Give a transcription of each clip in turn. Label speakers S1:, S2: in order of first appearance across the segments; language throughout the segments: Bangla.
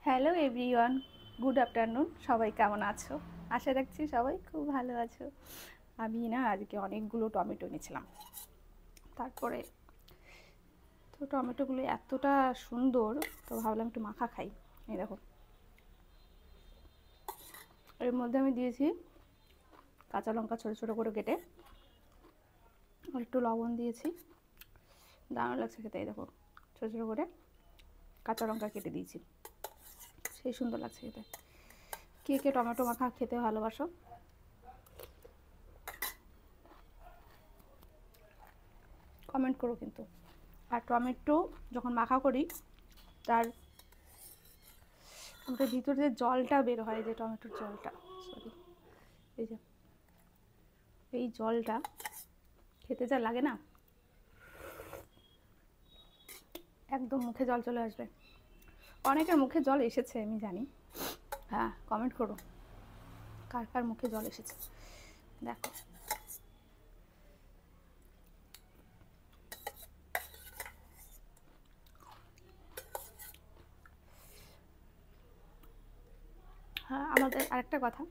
S1: Hello everyone, good afternoon. সবাই কেমন আছো? আশা রাখছি সবাই খুব ভালো আছো। আমি না আজকে অনেকগুলো টমেটো নিয়েছিলাম। তারপরে তো টমেটোগুলো এতটা সুন্দর, তো ভাবলাম একটু মাখা খাই। এই দেখো, এর মধ্যে আমি দিয়েছি কাঁচা লঙ্কা ছোটো ছোটো করে কেটে, আর একটু লবণ দিয়েছি। দারুণ লাগছে খেতে। এই দেখো, ছোটো ছোটো করে কাঁচা লঙ্কা কেটে দিয়েছি, সেই সুন্দর লাগছে খেতে। কে কে টমেটো মাখা খেতে ভালোবাসো কমেন্ট করো কিন্তু। আর টমেটো যখন মাখা করি, তার আমাদের ভিতরে যে জলটা বের হয়, যে টমেটোর জলটা, সরি, এই যে এই জলটা খেতে যা লাগে না, একদম মুখে জল চলে আসবে। অনেকের মুখে জল এসেছে আমি জানি। হ্যাঁ, কমেন্ট করো কার কার মুখে জল এসেছে। দেখো, হ্যাঁ, আমাদের আরেকটা কথা,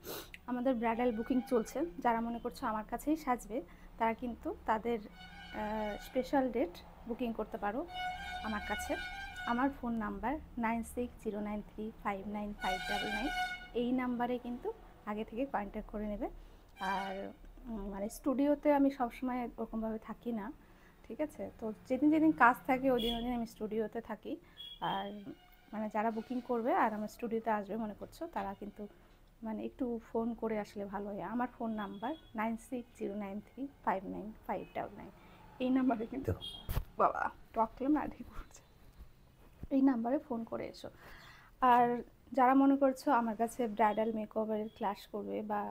S1: আমাদের ব্রাইডাল বুকিং চলছে। যারা মনে করছো আমার কাছেই সাজবে, তারা কিন্তু তাদের স্পেশাল ডেট বুকিং করতে পারো আমার কাছে। আমার ফোন নাম্বার 9609359599। এই নাম্বারে কিন্তু আগে থেকে কন্ট্যাক্ট করে নেবে। আর মানে স্টুডিওতে আমি সবসময় ওরকমভাবে থাকি না, ঠিক আছে? তো যেদিন যেদিন কাজ থাকে ওই দিন আমি স্টুডিওতে থাকি। আর মানে যারা বুকিং করবে আর আমার স্টুডিওতে আসবে মনে করছো, তারা কিন্তু মানে একটু ফোন করে আসলে ভালো হয়। আমার ফোন নাম্বার 9609359599। এই নাম্বারে কিন্তু, বাবা টকলে না ঠিক করছে, এই নাম্বারে ফোন করে এসো। আর যারা মনে করছো আমার কাছে ব্রাইডাল মেকওভারের ক্লাস করবে বা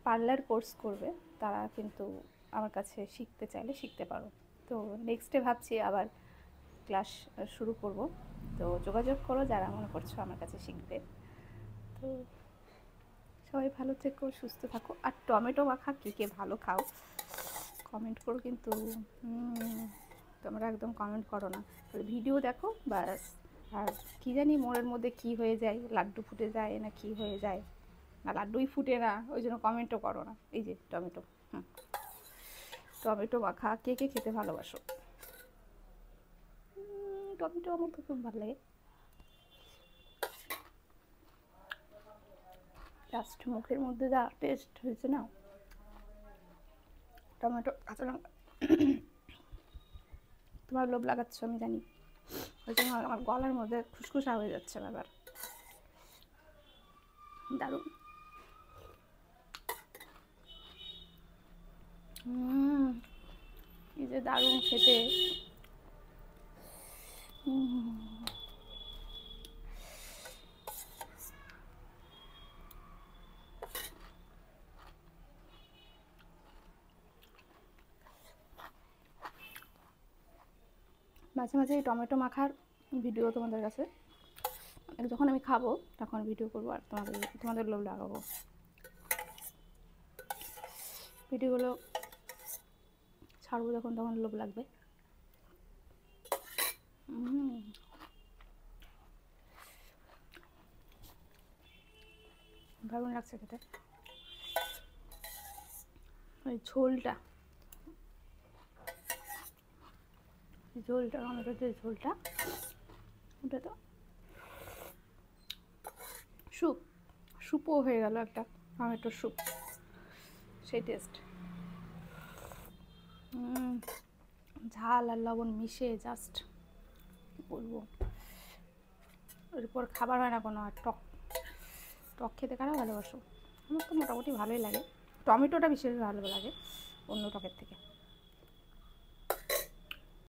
S1: পার্লার কোর্স করবে, তারা কিন্তু আমার কাছে শিখতে চাইলে শিখতে পারো। তো নেক্সটে ভাবছি আবার ক্লাস শুরু করব। তো যোগাযোগ করো যারা মনে করছো আমার কাছে শিখবে। তো সবাই ভালো থেকো, সুস্থ থাকো। আর টমেটো মাখা কে কে ভালো খাও কমেন্ট করো কিন্তু। তোমরা একদম কমেন্ট করো না, ভিডিও দেখো ব্যাস। আর কী জানি মোড়ের মধ্যে কি হয়ে যায়, লাড্ডু ফুটে যায় না কি হয়ে যায়, না লাড্ডুই ফুটে না, ওই জন্য কমেন্টও করো না। এই যে টমেটো, টমেটো মাখা কে কে খেতে ভালোবাসো? টমেটো আমার তো খুব ভালো লাগে। জাস্ট মুখের মধ্যে যা টেস্ট হয়েছে না, টমেটো কাঁচা লঙ্কা। তোমার লোভ লাগাচ্ছ আমি জানি, ওই জন্য আমার গলার মধ্যে খুসখুসা হয়ে যাচ্ছে ব্যাপার। দারুণ, কি যে দারুণ খেতে। মাঝে মাঝে এই টমেটো মাখার ভিডিও তোমাদের কাছে, যখন আমি খাবো তখন ভিডিও করবো আর তোমাদের লোভ লাগাবো। ভিডিওগুলো ছাড়বো যখন, তখন লোভ লাগবে। দারুণ লাগছে খেতে। ওই ঝোলটা, টমেটোর যে ঝোলটা, ওটা তো স্যুপও হয়ে গেল, একটা টমেটোর স্যুপ, সেই টেস্ট। ঝাল আর লবণ মিশে জাস্ট কী বলবো, এরপর খাবার হয় না কোনো। আর টক টক খেতে কারা ভালোবাসো? আমার তো মোটামুটি ভালোই লাগে, টমেটোটা বিশেষ ভালো লাগে অন্য টকের থেকে।